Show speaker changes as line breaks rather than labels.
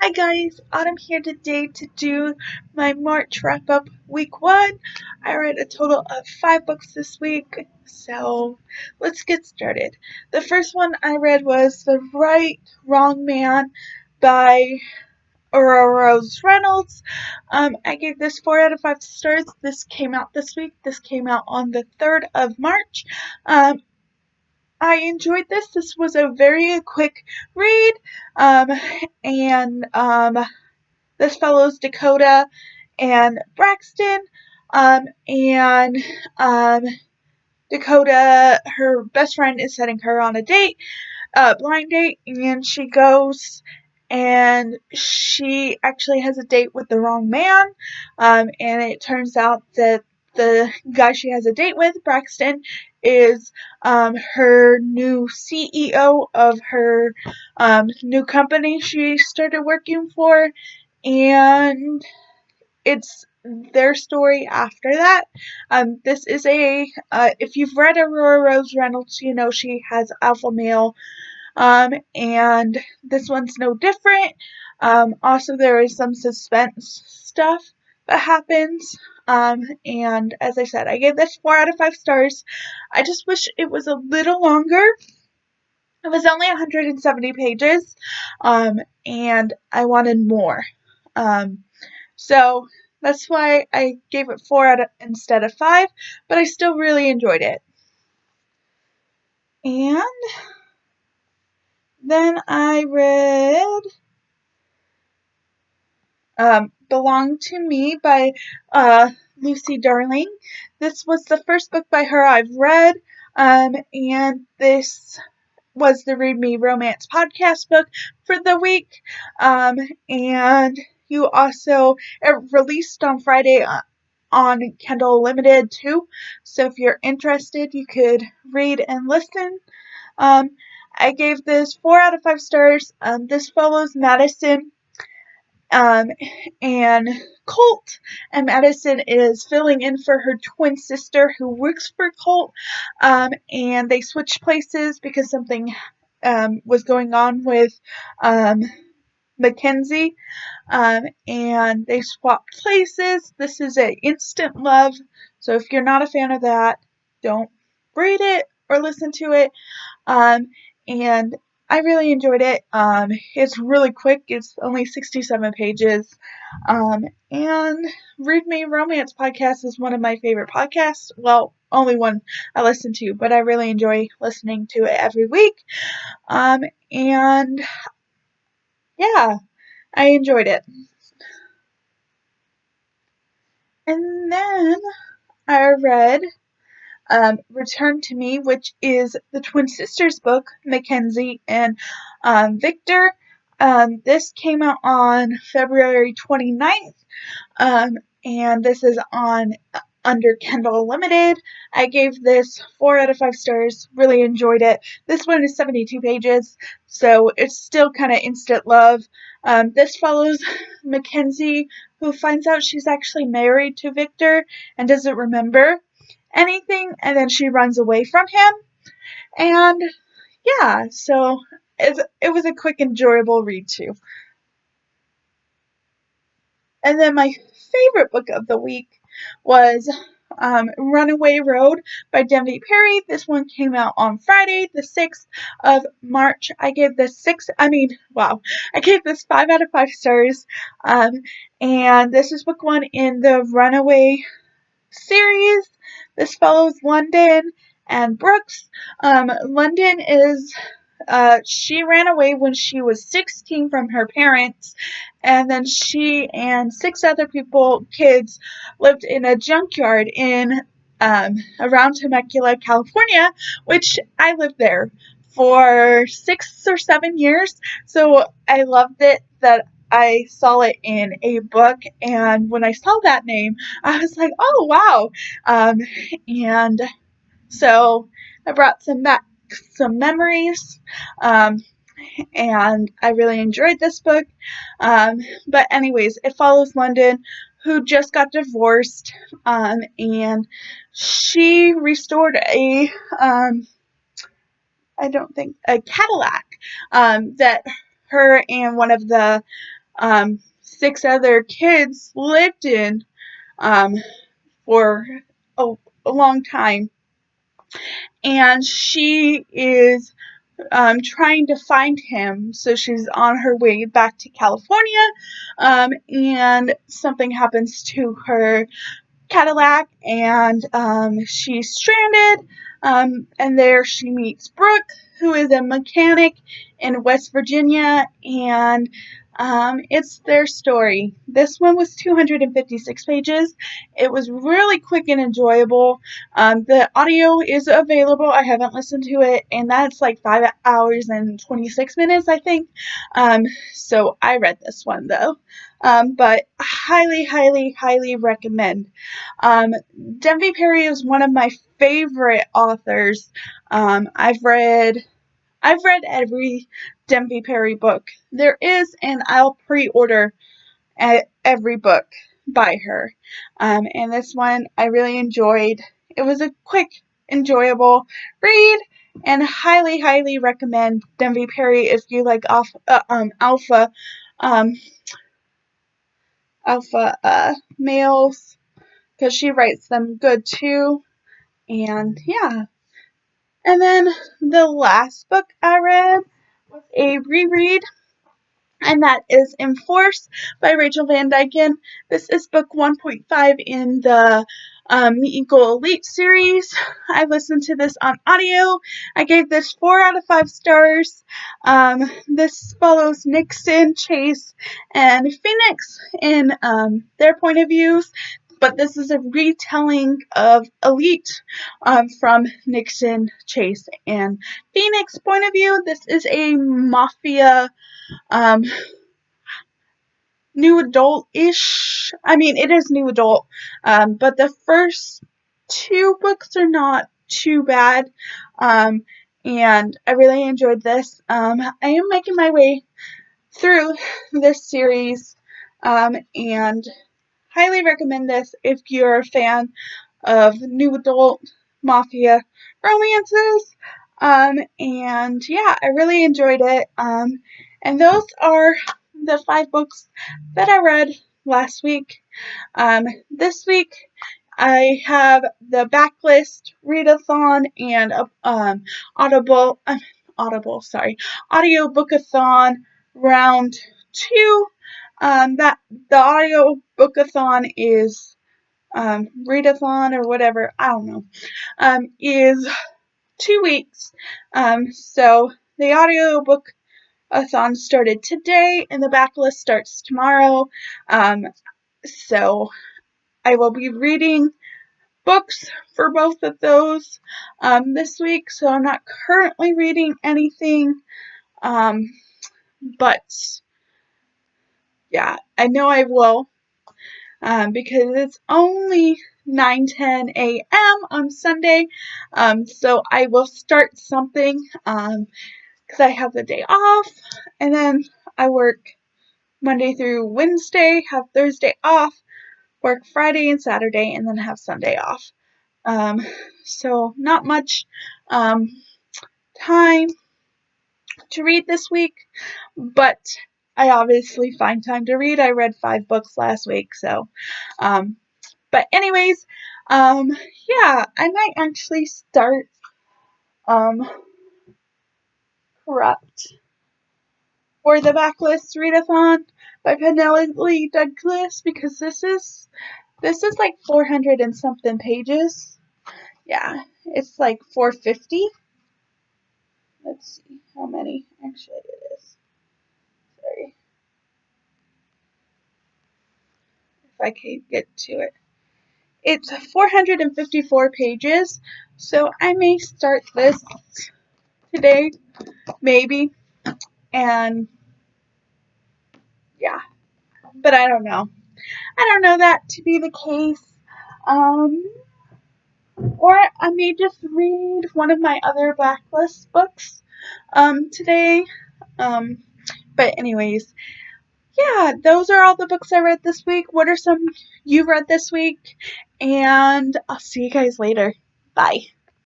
Hi guys, Autumn here today to do my March wrap up week 1. I read a total of 5 books this week, so let's get started. The first one I read was The Right Wrong Man by Rose Reynolds. I gave this 4 out of 5 stars. This came out this week. This came out on the 3rd of March. I enjoyed this. This was a very quick read, and this follows Dakota and Braxton, and Dakota, her best friend, is setting her on a date, blind date, and she goes and she actually has a date with the wrong man, and it turns out that the guy she has a date with, Braxton, is her new CEO of her new company she started working for, and it's their story after that. This is if you've read Aurora Rose Reynolds, you know she has alpha male, and this one's no different. Also, there is some suspense stuff that happens. And as I said, I gave this 4 out of 5 stars. I just wish it was a little longer. It was only 170 pages, and I wanted more. So that's why I gave it 4 instead of 5, but I still really enjoyed it. And then I read Belong to Me by Lucy Darling. This was the first book by her I've read, and this was the Read Me Romance podcast book for the week. And you also, it released on Friday on Kindle Limited too, so if you're interested, you could read and listen. I gave this 4 out of 5 stars. This follows Madison and Colt, and Madison is filling in for her twin sister who works for Colt, and they switch places because something was going on with Mackenzie, and they swapped places. This is a instant love, so if you're not a fan of that, don't read it or listen to it. And I really enjoyed it. It's really quick. It's only 67 pages. And Read Me Romance podcast is one of my favorite podcasts. Well, only one I listen to, but I really enjoy listening to it every week. And yeah, I enjoyed it. And then I read Return to Me, which is the twin sisters book, Mackenzie and Victor. This came out on February 29th, and this is on under Kindle Limited. I gave this 4 out of 5 stars. Really enjoyed it. This one is 72 pages, so it's still kind of instant love. This follows Mackenzie, who finds out she's actually married to Victor and doesn't remember anything, and then she runs away from him. And yeah, so it was a quick, enjoyable read too. And then my favorite book of the week was Runaway Road by Debbie Perry. This one came out on Friday, the 6th of March. I gave this I gave this 5 out of 5 stars. And this is book 1 in the Runaway series. This follows London and Brooks. London is she ran away when she was 16 from her parents, and then she and 6 other kids, lived in a junkyard in around Temecula, California, which I lived there for 6 or 7 years. So I loved it that I saw it in a book, and when I saw that name, I was like, oh wow. And so I brought some memories, and I really enjoyed this book. But anyways, it follows London, who just got divorced, and she restored a Cadillac, that her and one of the 6 other kids lived in for a, a long time. And she is trying to find him. So she's on her way back to California, and something happens to her Cadillac, and she's stranded. And there she meets Brooke, who is a mechanic in West Virginia, and it's their story. This one was 256 pages. It was really quick and enjoyable. The audio is available. I haven't listened to it, and that's like 5 hours and 26 minutes, I think. So I read this one though. But highly, highly, highly recommend. Denby Perry is one of my favorite authors. I've read every Denby Perry book there is, and I'll pre-order every book by her. And this one I really enjoyed. It was a quick, enjoyable read, and highly, highly recommend Denby Perry if you like alpha males, because she writes them good too. And yeah. And then the last book I read was a reread, and that is Enforce by Rachel Van Dyken. This is book 1.5 in the Meet Equal Elite series. I listened to this on audio. I gave this 4 out of 5 stars. This follows Nixon, Chase, and Phoenix in their point of views, but this is a retelling of Elite from Nixon, Chase, and Phoenix point of view. This is a mafia new adult-ish. I mean, it is new adult, but the first 2 books are not too bad, and I really enjoyed this. I am making my way through this series, and highly recommend this if you're a fan of new adult mafia romances. And yeah, I really enjoyed it. And those are the 5 books that I read last week. This week I have the backlist readathon and audio bookathon round 2. That the audio bookathon is readathon or whatever, I don't know, is 2 weeks. So the audio bookathon started today, and the backlist starts tomorrow. So I will be reading books for both of those this week. So I'm not currently reading anything, but yeah, I know I will. Because it's only 9:10 a.m. on Sunday, so I will start something, because I have the day off, and then I work Monday through Wednesday, have Thursday off, work Friday and Saturday, and then have Sunday off. So not much time to read this week, but I obviously find time to read. I read 5 books last week, so but anyways, yeah, I might actually start Corrupt for the backlist readathon by Penelope Douglas, because this is like 400 and something pages. Yeah, it's like 450. Let's see how many actually it is. Sorry, if I can get to it. It's 454 pages, so I may start this today, maybe, and yeah, but I don't know. I don't know that to be the case. Or I may just read one of my other backlist books today. But anyways, yeah, those are all the books I read this week. What are some you read this week? And I'll see you guys later. Bye.